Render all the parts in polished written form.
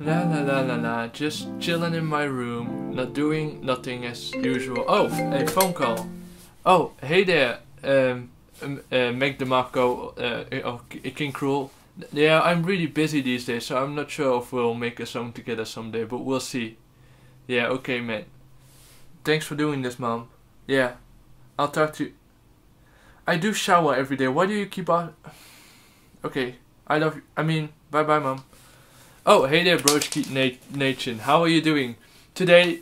La la la la la, just chilling in my room, not doing nothing as usual. Oh, a phone call. Oh, hey there, Meg DeMarco, King Cruel. Yeah, I'm really busy these days, so I'm not sure if we'll make a song together someday, but we'll see. Yeah, okay, man. Thanks for doing this, Mom. Yeah, I'll talk to you. I do shower every day. Why do you keep on? Okay, I love you. I mean, bye bye, Mom. Oh, hey there, Broski Nation. How are you doing? Today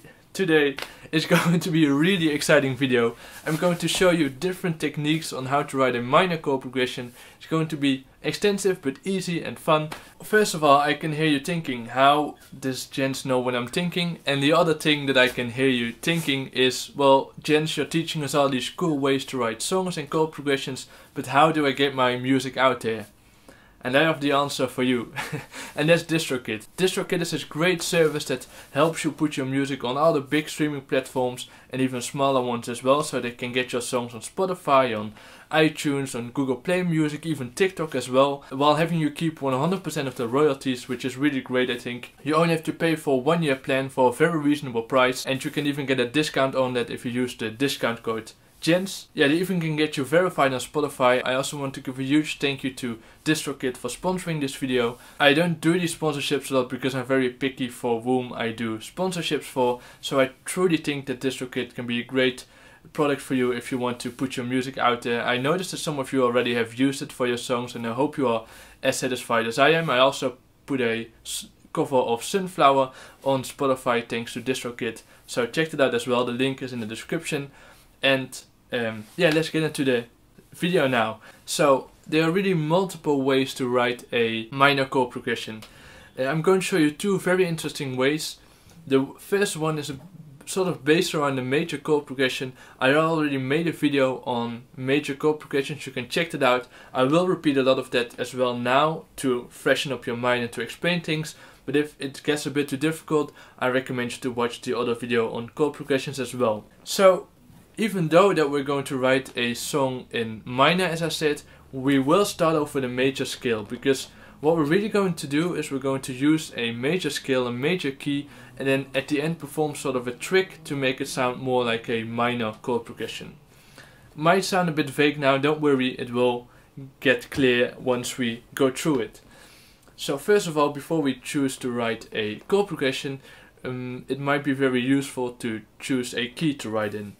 is going to be a really exciting video. I'm going to show you different techniques on how to write a minor chord progression. It's going to be extensive but easy and fun. First of all, I can hear you thinking, how does Jens know what I'm thinking? And the other thing that I can hear you thinking is, well, Jens, you're teaching us all these cool ways to write songs and chord progressions, but how do I get my music out there? And I have the answer for you. And that's DistroKid. DistroKid is this great service that helps you put your music on all the big streaming platforms and even smaller ones as well, so they can get your songs on Spotify, on iTunes, on Google Play Music, even TikTok as well, while having you keep 100% of the royalties, which is really great, I think. You only have to pay for a 1-year plan for a very reasonable price, and you can even get a discount on that if you use the discount code Jens. Yeah, they even can get you verified on Spotify. I also want to give a huge thank you to DistroKid for sponsoring this video. I don't do these sponsorships a lot because I'm very picky for whom I do sponsorships for, so I truly think that DistroKid can be a great product for you if you want to put your music out there. I noticed that some of you already have used it for your songs, and I hope you are as satisfied as I am. I also put a cover of Sunflower on Spotify thanks to DistroKid, so check it out as well. The link is in the description. And yeah, let's get into the video now. So there are really multiple ways to write a minor chord progression. I'm going to show you two very interesting ways. The first one is sort of based around the major chord progression. I already made a video on major chord progressions, you can check that out. I will repeat a lot of that as well now to freshen up your mind and to explain things. But if it gets a bit too difficult, I recommend you to watch the other video on chord progressions as well. So even though that we're going to write a song in minor, as I said, we will start off with a major scale, because what we're really going to do is we're going to use a major scale, a major key, and then at the end perform sort of a trick to make it sound more like a minor chord progression. Might sound a bit vague now, don't worry, it will get clear once we go through it. So first of all, before we choose to write a chord progression, it might be very useful to choose a key to write in.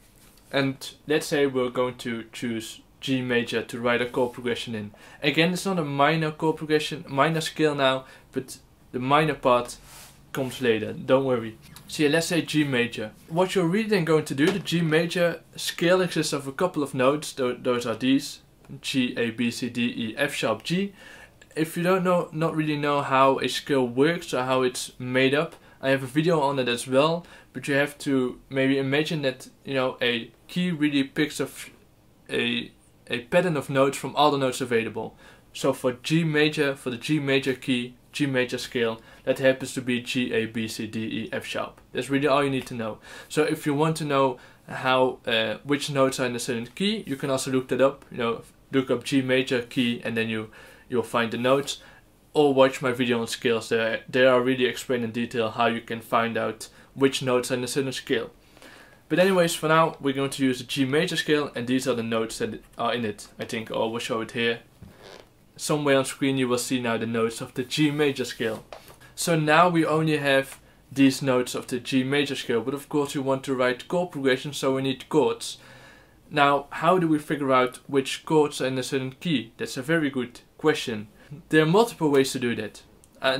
And let's say we're going to choose G major to write a chord progression in. Again, it's not a minor chord progression, minor scale now, but the minor part comes later, don't worry. So yeah, let's say G major. What you're really then going to do, the G major scale exists of a couple of notes, those are these, G, A, B, C, D, E, F sharp, G. If you not really know how a scale works or how it's made up, I have a video on it as well, but you have to maybe imagine that, you know, a key really picks up a pattern of notes from all the notes available. So for G major, for the G major key, G major scale, that happens to be G, A, B, C, D, E, F sharp. That's really all you need to know. So if you want to know how which notes are in a certain key, you can also look that up. You know, look up G major key, and then you'll find the notes. Or watch my video on scales. They are really explained in detail how you can find out which notes are in a certain scale. But anyways, for now we're going to use the G major scale, and these are the notes that are in it, I think. Or we'll show it here. Somewhere on screen you will see now the notes of the G major scale. So now we only have these notes of the G major scale, but of course we want to write chord progressions, so we need chords. Now, how do we figure out which chords are in a certain key? That's a very good question. There are multiple ways to do that.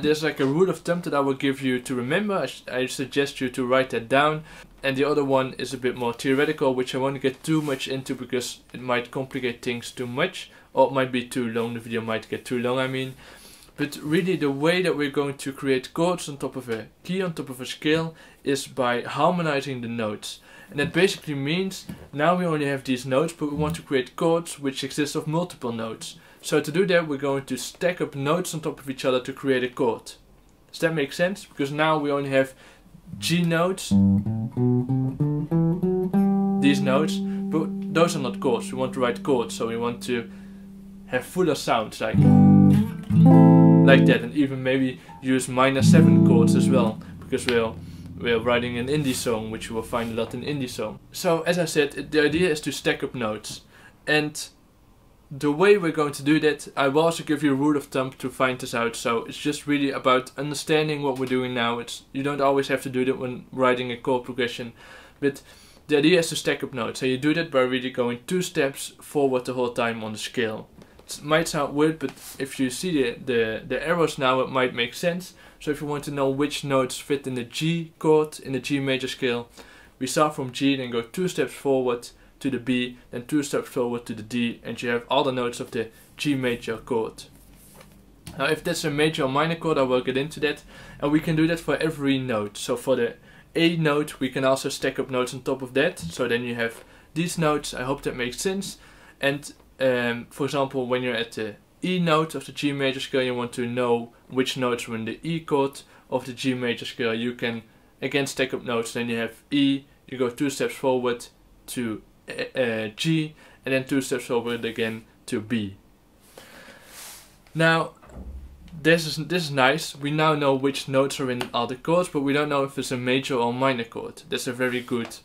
There's like a rule of thumb that I will give you to remember. I suggest you to write that down. And the other one is a bit more theoretical, which I won't get too much into because it might complicate things too much. Or it might be too long, the video might get too long, I mean. But really the way that we're going to create chords on top of a key, on top of a scale, is by harmonizing the notes. And that basically means now we only have these notes, but we want to create chords which exist of multiple notes. So to do that, we're going to stack up notes on top of each other to create a chord. Does that make sense? Because now we only have G notes, these notes, but those are not chords. We want to write chords, so we want to have fuller sounds, like like that, and even maybe use minor 7 chords as well, because we're writing an indie song, which you will find a lot in indie song. So as I said, the idea is to stack up notes, and the way we're going to do that, I will also give you a rule of thumb to find this out. So it's just really about understanding what we're doing now. You don't always have to do that when writing a chord progression, but the idea is to stack up notes. So you do that by really going 2 steps forward the whole time on the scale. It might sound weird, but if you see the arrows now, it might make sense. So if you want to know which notes fit in the G chord, in the G major scale, we start from G, then go 2 steps forward to the B, then 2 steps forward to the D, and you have all the notes of the G major chord. Now if that's a major or minor chord, I will get into that, and we can do that for every note. So for the A note, we can also stack up notes on top of that, so then you have these notes. I hope that makes sense. And for example, when you're at the E note of the G major scale, you want to know which notes are in the E chord of the G major scale, you can again stack up notes. Then you have E, you go 2 steps forward to G, and then 2 steps forward again to B. Now this is nice. We now know which notes are in all the chords, but we don't know if it's a major or minor chord. That's a very good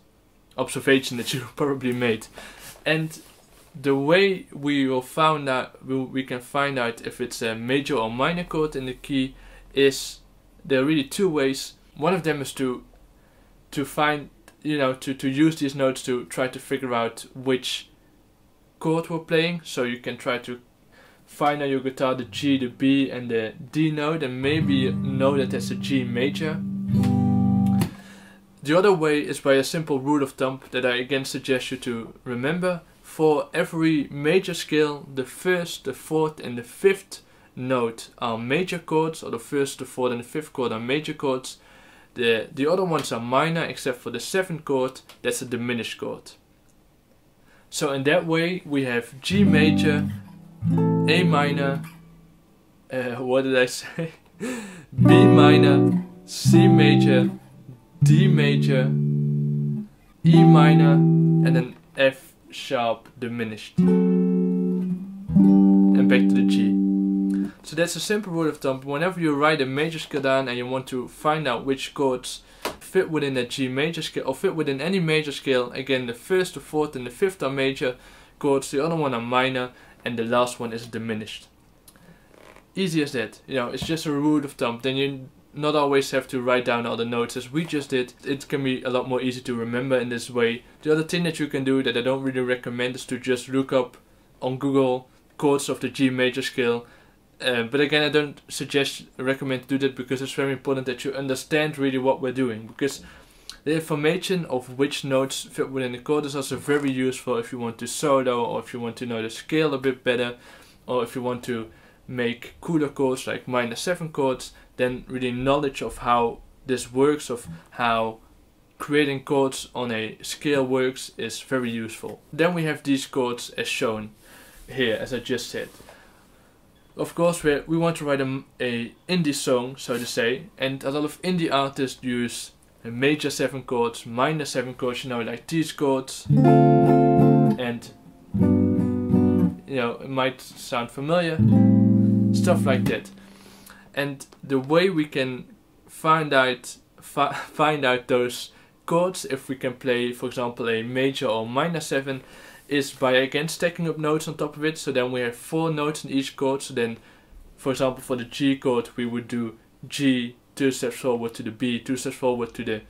observation that you probably made. And the way we can find out if it's a major or minor chord in the key is, there are really 2 ways. One of them is to find, to use these notes to try to figure out which chord we're playing. So you can try to find on your guitar the G, the B and the D note, and maybe know that that's a G major. The other way is by a simple rule of thumb that I again suggest you to remember. For every major scale, the 1st, the 4th and the 5th note are major chords, or the 1st, the 4th and the 5th chord are major chords. The other ones are minor, except for the 7th chord, that's a diminished chord. So in that way we have G major, A minor, what did I say? B minor, C major, D major, E minor, and then F sharp diminished, and back to the G. So that's a simple rule of thumb. Whenever you write a major scale down and you want to find out which chords fit within that G major scale, or fit within any major scale, again the 1st, the 4th and the 5th are major chords, the other one are minor, and the last one is diminished. Easy as that. It's just a rule of thumb. Then you not always have to write down all the notes as we just did. It can be a lot more easy to remember in this way. The other thing that you can do that I don't really recommend is to just look up on Google chords of the G major scale. But again, I don't recommend to do that, because it's very important that you understand really what we're doing, because the information of which notes fit within the chord is also very useful if you want to solo, or if you want to know the scale a bit better, or if you want to make cooler chords like minor 7 chords. Then really knowledge of how this works, of how creating chords on a scale works, is very useful. Then we have these chords as shown here, as I just said. Of course we want to write a indie song, so to say, and a lot of indie artists use major 7 chords, minor 7 chords, like these chords, and it might sound familiar, stuff like that. And the way we can find out those chords, if we can play, for example, a major or minor 7, is by again stacking up notes on top of it. So then we have 4 notes in each chord. So then, for example, for the G chord, we would do G, 2 steps forward to the B, 2 steps forward to the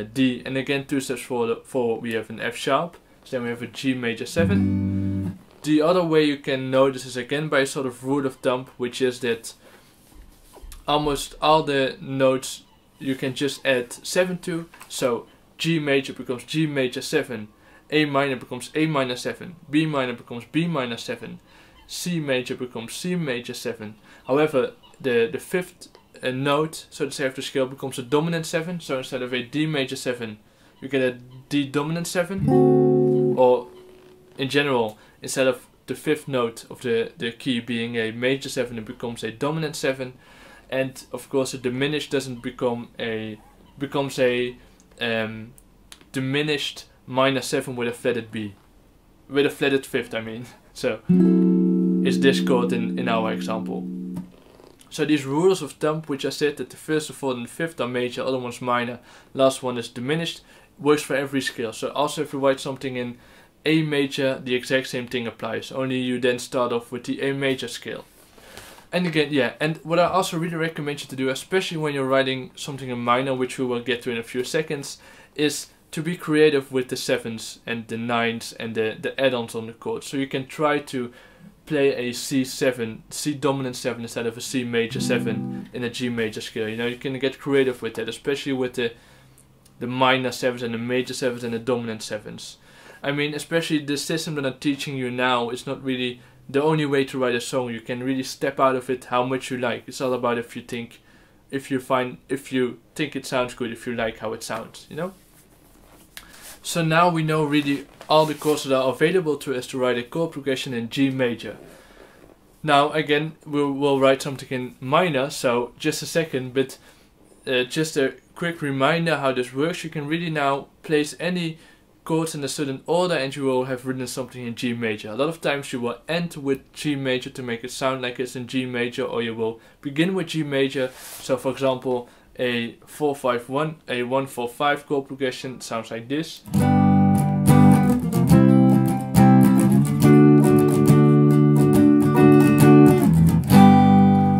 D, and again 2 steps forward we have an F sharp. So then we have a G major 7. The other way you can know this is again by a sort of rule of thumb, which is that almost all the notes you can just add 7 to. So G major becomes G major 7, A minor becomes A minor 7, B minor becomes B minor 7, C major becomes C major 7. However, the 5th note, so to say, of the scale becomes a dominant 7. So instead of a D major 7, you get a D dominant 7. Or in general, instead of the 5th note of the key being a major 7, it becomes a dominant 7. And of course a diminished becomes a diminished minor 7 with a flatted B. With a flatted 5th, I mean. So it's this chord in our example. So these rules of thumb, which I said that the first, the fourth and the fifth are major, other one's minor, last one is diminished, works for every scale. So also if you write something in A major, the exact same thing applies, only you then start off with the A major scale. And again, yeah, and what I also really recommend you to do, especially when you're writing something in minor, which we will get to in a few seconds, is to be creative with the sevens and the nines and the add-ons on the chord. So you can try to play a C7, C dominant 7 instead of a C major 7 in a G major scale. You know, you can get creative with that, especially with the minor 7s and the major 7s and the dominant 7s. I mean, especially the system that I'm teaching you now is not really the only way to write a song. You can really step out of it how much you like. It's all about if you think it sounds good, if you like how it sounds, you know? So now we know really all the chords that are available to us to write a chord progression in G major. Now again, we'll write something in minor, so just a second, but just a quick reminder how this works. You can really now place any chords in a certain order and you will have written something in G major. A lot of times you will end with G major to make it sound like it's in G major, or you will begin with G major. So for example, a 4-5-1, a 1-4-5 chord progression sounds like this.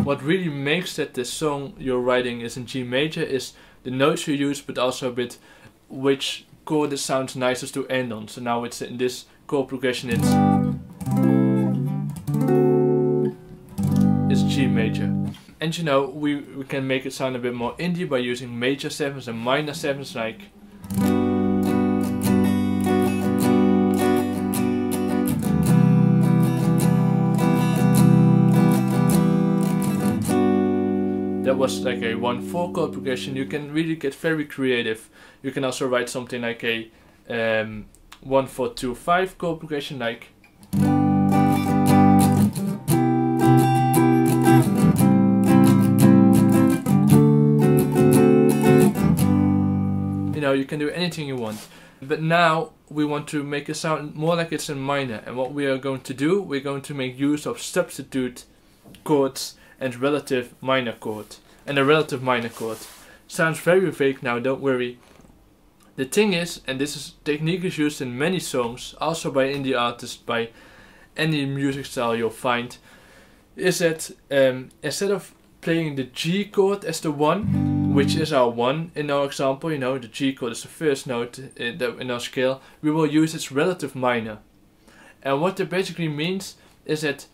What really makes that the song you're writing is in G major is the notes you use, but also a bit which chord it sounds nicest to end on. So now it's in this chord progression, it's G major. And you know, we can make it sound a bit more indie by using major 7s and minor 7s, like that was like a 1-4 chord progression. You can really get very creative. You can also write something like a 1-4-2-5 chord progression, like you can do anything you want. But now we want to make it sound more like it's in minor, and what we are going to do, we're going to make use of substitute chords and relative minor chord. And a relative minor chord sounds very vague now, don't worry. The thing is, and this technique is used in many songs, also by indie artists, by any music style you'll find, is that instead of playing the G chord as the 1, which is our 1 in our example, you know, the G chord is the first note in our scale, we will use its relative minor. And what that basically means is that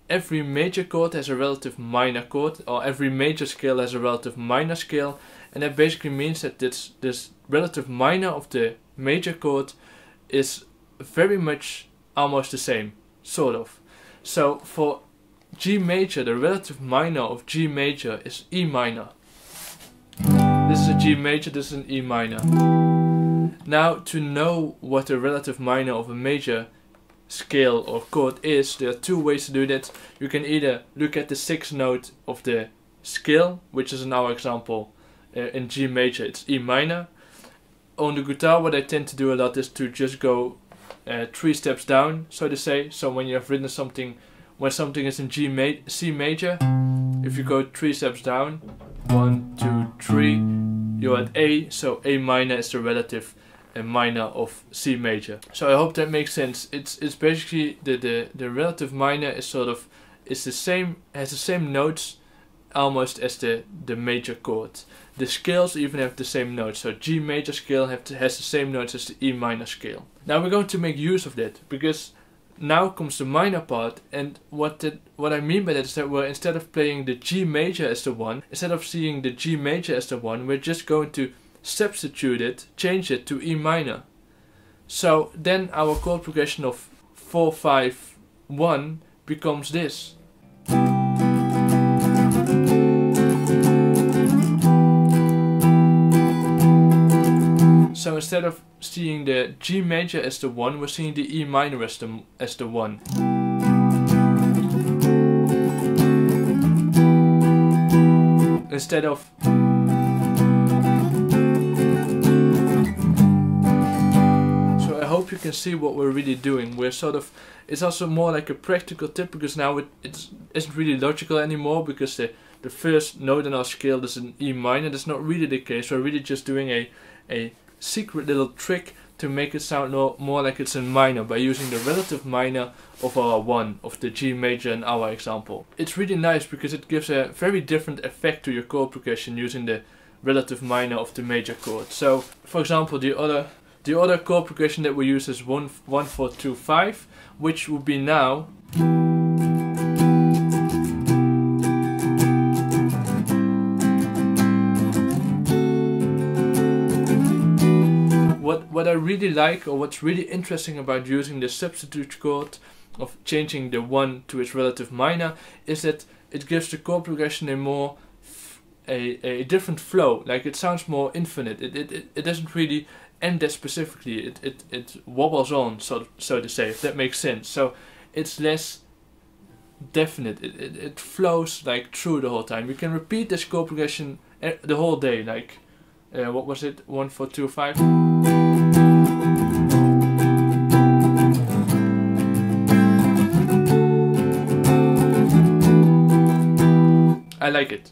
every major chord has a relative minor chord, or every major scale has a relative minor scale, and that basically means that this relative minor of the major chord is very much almost the same, sort of. So for G major, the relative minor of G major is E minor. This is a G major, this is an E minor. Now, to know what the relative minor of a major scale or chord is, there are two ways to do that. You can either look at the 6th note of the scale, which is in our example in G major, it's E minor. On the guitar, what I tend to do a lot is to just go 3 steps down, so to say. So when you have written something, when something is in C major, if you go 3 steps down, 1, 2, 3, you're at A, so A minor is the relative minor of C major. So I hope that makes sense. It's basically the relative minor is has the same notes almost as the major chord. The scales even have the same notes. So G major scale has the same notes as the E minor scale. Now we're going to make use of that, because now comes the minor part, and what I mean by that is that we're, instead of playing the G major as the 1, instead of seeing the G major as the 1, we're just going to substitute it, change it to E minor. So then our chord progression of 4-5-1 becomes this. So instead of seeing the G major as the 1, we're seeing the E minor as the 1. Instead of I hope you can see what we're really doing. We're it's also more like a practical tip, because now it isn't really logical anymore, because the the first note in our scale is an E minor. That's not really the case. We're really just doing a secret little trick to make it sound more like it's in minor by using the relative minor of our 1, of the G major in our example. It's really nice because it gives a very different effect to your chord progression using the relative minor of the major chord. So, for example, the other chord progression that we use is 1 4 2 5, which would be now. What I really like, or what's really interesting about using the substitute chord of changing the 1 to its relative minor, is that it gives the chord progression a different flow. Like, it sounds more infinite. It doesn't really end that specifically. It wobbles on, so to say, if that makes sense. So it's less definite. It flows like through the whole time. You can repeat this chord progression the whole day. Like, what was it? 1 4 2 5. I like it.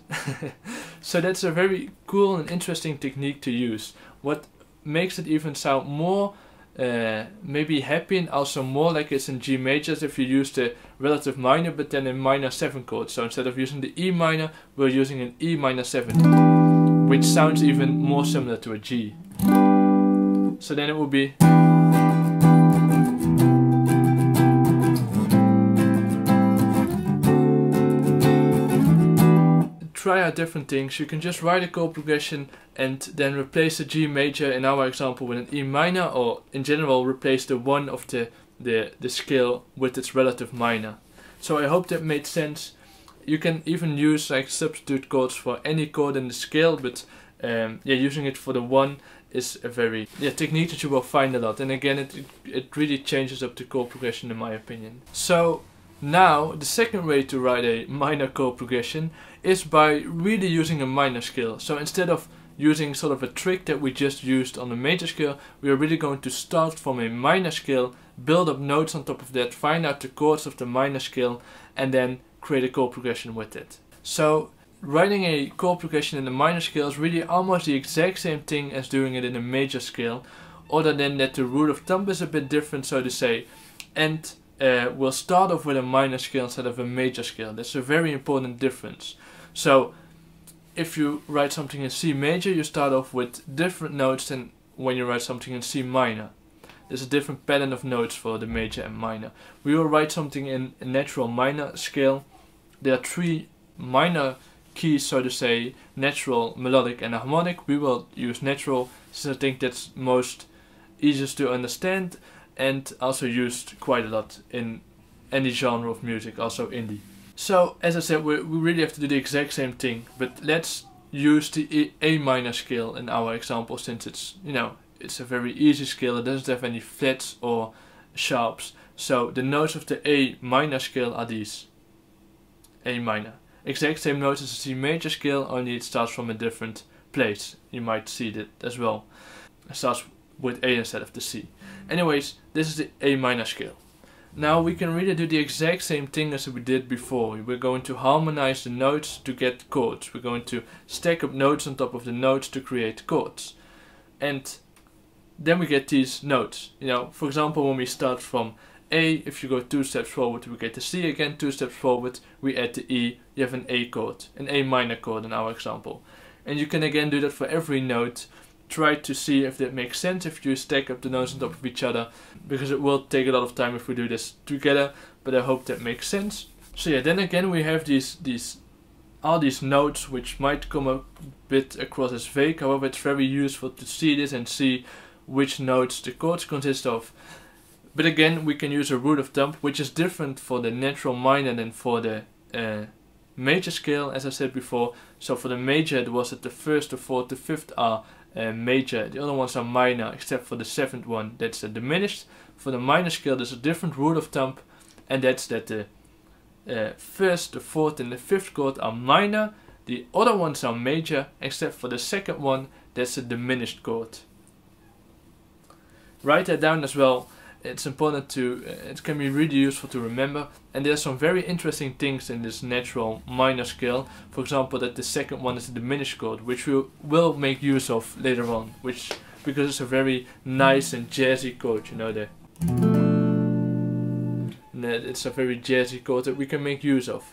So that's a very cool and interesting technique to use. What makes it even sound more maybe happy and also more like it's in G majors if you use the relative minor but then in minor 7 chord. So instead of using the E minor, we're using an E minor 7, which sounds even more similar to a G. So then it would be. Try out different things. You can just write a chord progression and then replace the G major in our example with an E minor, or in general replace the 1 of the scale with its relative minor. So I hope that made sense. You can even use like substitute chords for any chord in the scale, but using it for the 1 is a very technique that you will find a lot. And again, it really changes up the chord progression in my opinion. So now the second way to write a minor chord progression is by really using a minor scale. So instead of using sort of a trick that we just used on the major scale, we are really going to start from a minor scale, build up notes on top of that, find out the chords of the minor scale, and then create a chord progression with it. So writing a chord progression in the minor scale is really almost the exact same thing as doing it in a major scale, other than that the rule of thumb is a bit different, so to say, and we'll start off with a minor scale instead of a major scale. That's a very important difference. So if you write something in C major, you start off with different notes than when you write something in C minor. There's a different pattern of notes for the major and minor. We will write something in a natural minor scale. There are 3 minor keys, so to say: natural, melodic and harmonic. We will use natural since I think that's most easiest to understand and also used quite a lot in any genre of music, also indie. So as I said, we really have to do the exact same thing, but let's use the A minor scale in our example, since it's, it's a very easy scale. It doesn't have any flats or sharps. So the notes of the A minor scale are these. A minor. Exact same notes as the C major scale, only it starts from a different place. You might see that as well. It starts with A instead of the C. Anyways, this is the A minor scale. Now we can really do the exact same thing as we did before. We're going to harmonize the notes to get chords. We're going to stack up notes on top of the notes to create chords. And then we get these notes. For example, when we start from A, if you go 2 steps forward, we get the C again. 2 steps forward, we add the E. You have an A chord, an A minor chord in our example. And you can again do that for every note. Try to see if that makes sense if you stack up the notes on top of each other, because it will take a lot of time if we do this together, but I hope that makes sense. So yeah, then again we have all these notes which might come a bit across as vague. However, it's very useful to see this and see which notes the chords consist of. But again, we can use a rule of thumb, which is different for the natural minor than for the major scale, as I said before. So for the major, it was that the 1st, the 4th, the 5th are major. The other ones are minor, except for the 7th one, that's diminished. For the minor scale, there's a different rule of thumb, and that's that the 1st, the 4th, and the 5th chord are minor. The other ones are major, except for the 2nd one, that's a diminished chord. Write that down as well. it's important to, it can be really useful to remember. And there's some very interesting things in this natural minor scale. For example, that the second one is a diminished chord, which we will make use of later on, because it's a very nice and jazzy chord, you know, it's a very jazzy chord that we can make use of.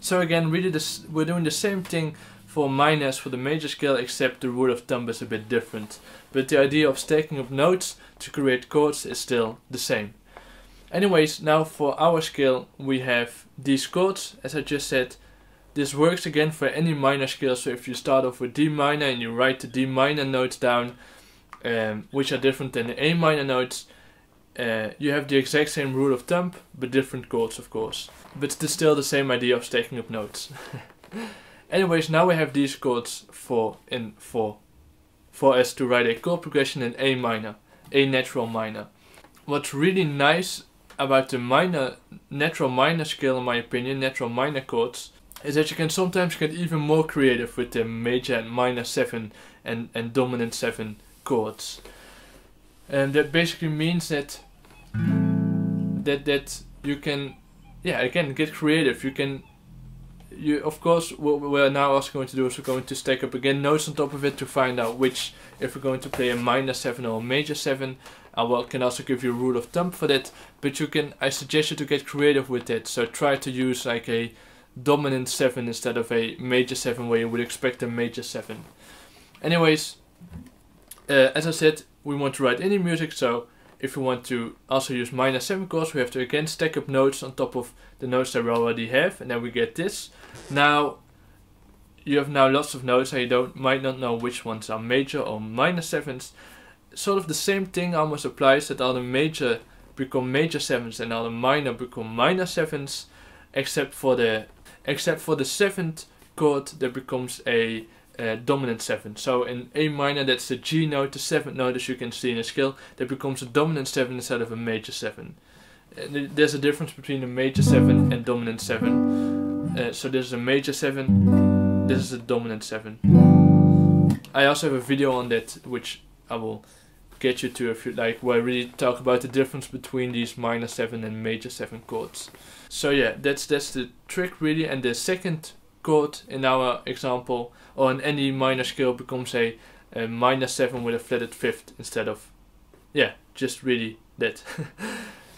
So again, really we're doing the same thing for minor as for the major scale, except the rule of thumb is a bit different. But the idea of stacking up notes to create chords is still the same. Anyways, now for our scale we have these chords, as I just said. This works again for any minor scale, so if you start off with D minor and you write the D minor notes down, which are different than the A minor notes, you have the exact same rule of thumb, but different chords of course. But it's still the same idea of stacking up notes. Anyways, now we have these chords for us to write a chord progression in A minor, A natural minor. What's really nice about the natural minor scale, in my opinion, natural minor chords, is that you can sometimes get even more creative with the major and minor 7 and dominant 7 chords. And that basically means that you can, yeah, again, get creative. Of course, what we're now also going to do is we're going to stack up again notes on top of it to find out which, if we're going to play a minor 7 or a major 7. I can also give you a rule of thumb for that, but I suggest you to get creative with that. So try to use like a dominant 7 instead of a major 7 where you would expect a major 7. Anyways, as I said, we want to write any music, so if we want to also use minor 7 chords, we have to again stack up notes on top of the notes that we already have, and then we get this. Now, you have now lots of notes and you might not know which ones are major or minor 7s. Sort of the same thing almost applies, that all the major become major 7s and all the minor become minor 7s, except for the 7th chord that becomes a dominant 7. So in A minor, that's the G note, the 7th note, as you can see in the scale, that becomes a dominant 7 instead of a major 7. There's a difference between a major 7 and dominant 7. So this is a major 7, this is a dominant 7. I also have a video on that, which I will get you to if you like, where I really talk about the difference between these minor 7 and major 7 chords. So yeah, that's the trick really. And the second chord in our example, or in any minor scale, becomes a minor 7 with a flatted 5th instead of, yeah, just really that.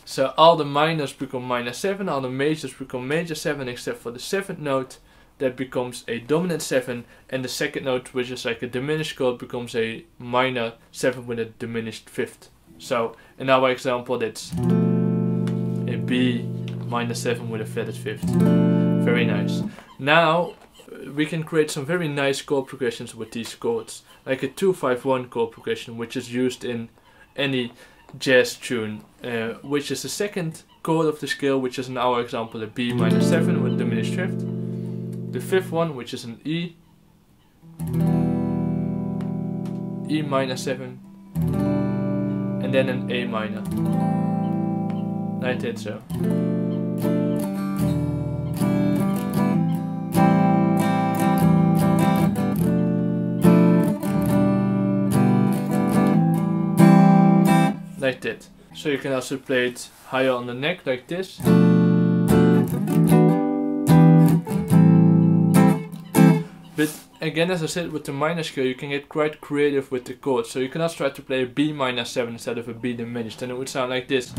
So all the minors become minor 7, all the majors become major 7, except for the 7th note that becomes a dominant 7, and the second note, which is like a diminished chord, becomes a minor 7 with a diminished 5th. So in our example, that's a B minor 7 with a flatted 5th. Very nice. Now we can create some very nice chord progressions with these chords, like a 2-5-1 chord progression, which is used in any jazz tune, which is the second chord of the scale, which is in our example a B minor 7 with diminished 5th. The 5th one, which is an E minor 7, and then an A minor, like that. So like that. So you can also play it higher on the neck like this. But again, as I said, with the minor scale you can get quite creative with the chords. So you can also try to play a B minor 7 instead of a B diminished, and it would sound like this.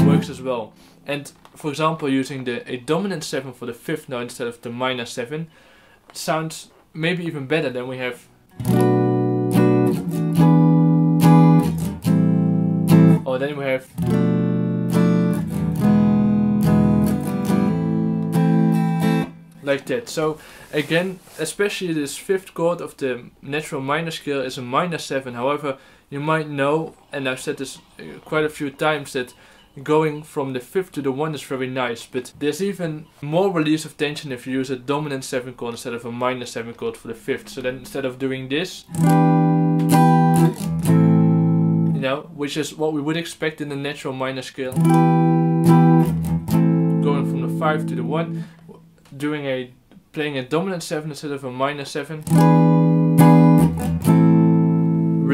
Works as well. And for example, using a dominant 7 for the 5th note instead of the minor 7 sounds maybe even better. Than we have, or then we have, like that. So again, especially this 5th chord of the natural minor scale is a minor 7. However, you might know, and I've said this quite a few times, that going from the 5th to the 1 is very nice, but there's even more release of tension if you use a dominant 7 chord instead of a minor 7 chord for the 5th. So then instead of doing this, you know, which is what we would expect in the natural minor scale, going from the 5 to the 1, playing a dominant 7 instead of a minor 7,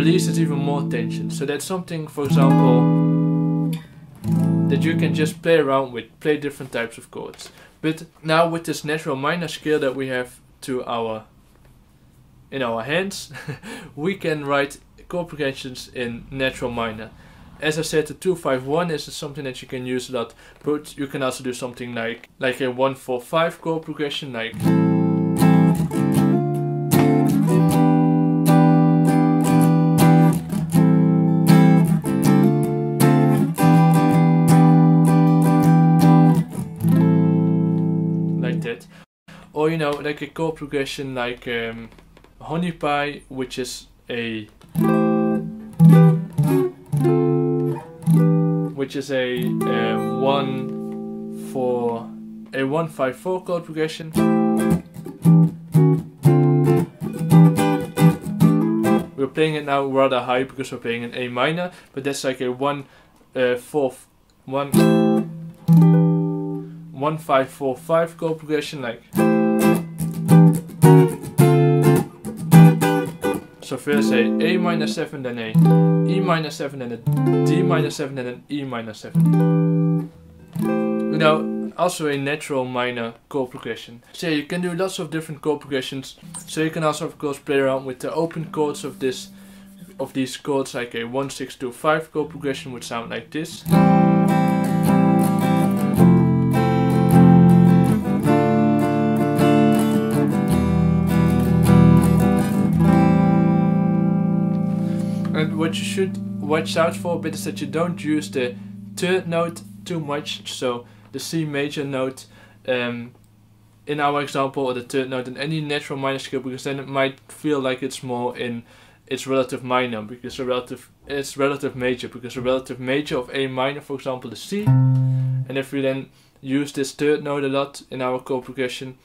releases even more tension. So that's something, for example, that you can just play around with, play different types of chords. But now with this natural minor scale that we have in our hands, we can write chord progressions in natural minor. As I said, the 2-5-1 is something that you can use a lot, but you can also do something like a 1-4-5 chord progression, like that, or you know, like a chord progression like Honey Pie, which is a 1-5-4 chord progression. We're playing it now rather high because we're playing in A minor, but that's like a 1-5-4-5 chord progression, like. So first a minor 7, then a E minor 7, then a D minor 7, then an E minor 7. You know, also a natural minor chord progression. So yeah, you can do lots of different chord progressions. So you can also of course play around with the open chords of these chords, like a 1-6-2-5 chord progression would sound like this. And what you should watch out for a bit is that you don't use the third note too much, so the C major note in our example, or the third note in any natural minor scale, because then it might feel like it's more in its relative minor, because it's relative major, because the relative major of A minor, for example, is C, and if we then use this third note a lot in our chord progression,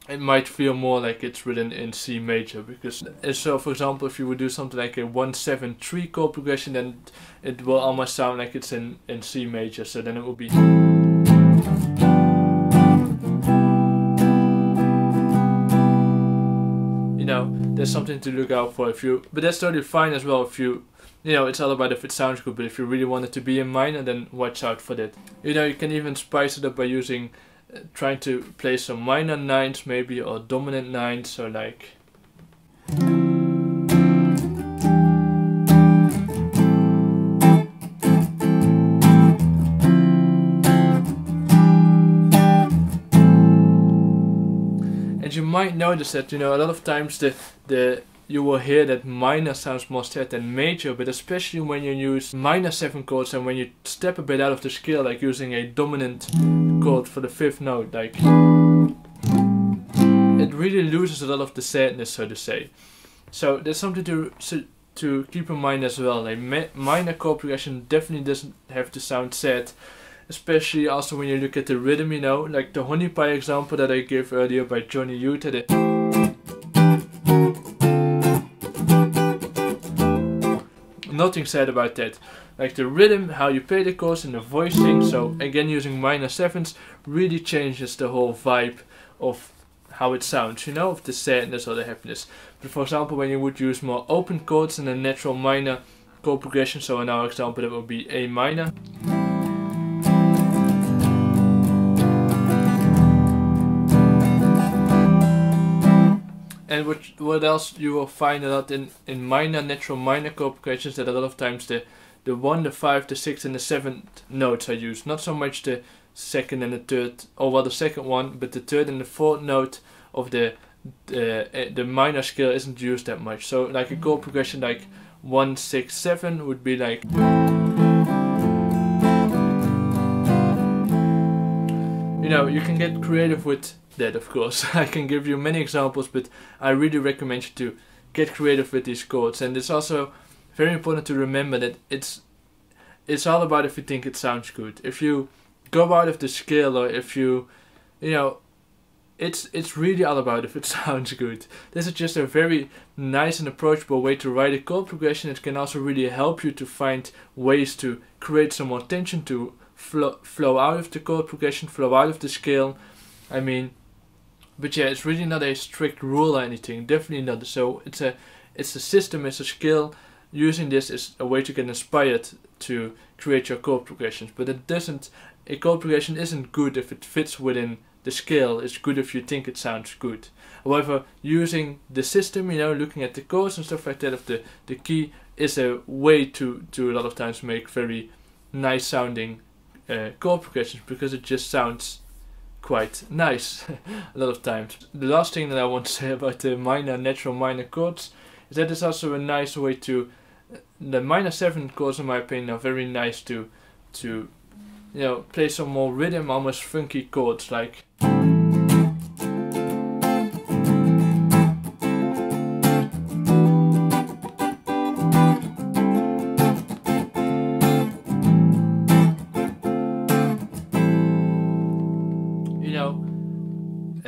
it might feel more like it's written in C major, because so for example if you would do something like a 1-7-3 chord progression, then it will almost sound like it's in C major, so then it will be, you know, there's something to look out for. But that's totally fine as well if you know, it's all about if it sounds good, but if you really want it to be in minor, then watch out for that. You know, you can even spice it up by using trying to play some minor 9s maybe, or dominant 9s, so like and you might notice that, you know, a lot of times you will hear that minor sounds more sad than major, but especially when you use minor 7 chords and when you step a bit out of the scale, like using a dominant chord for the 5th note, like, it really loses a lot of the sadness, so to say. So there's something to keep in mind as well. A minor chord progression definitely doesn't have to sound sad, especially also when you look at the rhythm, you know, like the Honey Pie example that I gave earlier by Johnny Utah. Nothing said about that. Like the rhythm, how you play the chords and the voicing, so again using minor 7s really changes the whole vibe of how it sounds, you know, of the sadness or the happiness. But for example, when you would use more open chords and a natural minor chord progression, so in our example that would be A minor. And what else you will find a lot in minor, natural minor chord progressions, that a lot of times the 1, the 5, the 6 and the 7th notes are used. Not so much the 2nd and the 3rd, or well the 2nd one, but the 3rd and the 4th note of the minor scale isn't used that much. So like a chord progression like 1-6-7 would be like, you know, you can get creative with that, of course. I can give you many examples, but I really recommend you to get creative with these chords. And it's also very important to remember that it's all about if you think it sounds good. If you go out of the scale, or if you know, it's really all about if it sounds good. This is just a very nice and approachable way to write a chord progression. It can also really help you to find ways to create some more tension, to flow out of the chord progression, flow out of the scale. I mean, but yeah, it's really not a strict rule or anything. Definitely not. So it's a system, it's a skill, using this is a way to get inspired to create your chord progressions, but a chord progression isn't good if it fits within the scale. It's good if you think it sounds good. However, using the system, looking at the chords and stuff like that of the key is a way to a lot of times make very nice sounding chord progressions, because it just sounds quite nice a lot of times. The last thing that I want to say about the natural minor chords is that it's also a nice way to, the minor 7 chords in my opinion are very nice to play some more rhythm, almost funky chords like.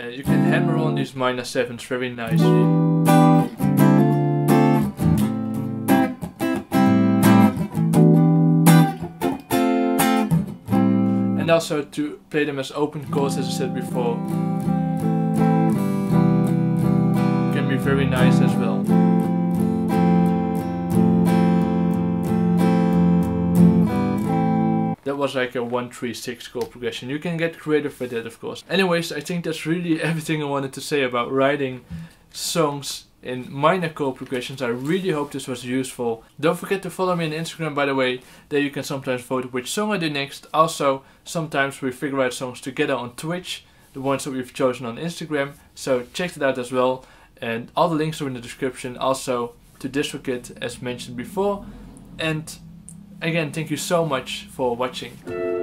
You can hammer on these minor 7s very nicely. And also to play them as open chords, as I said before, can be very nice as well. That was like a 1-3-6 chord progression. You can get creative with it, of course. Anyways, I think that's really everything I wanted to say about writing songs in minor chord progressions. I really hope this was useful. Don't forget to follow me on Instagram, by the way. There you can sometimes vote which song I do next. Also, sometimes we figure out songs together on Twitch, the ones that we've chosen on Instagram. So check it out as well. And all the links are in the description. Also to DistroKid, as mentioned before. And again, thank you so much for watching.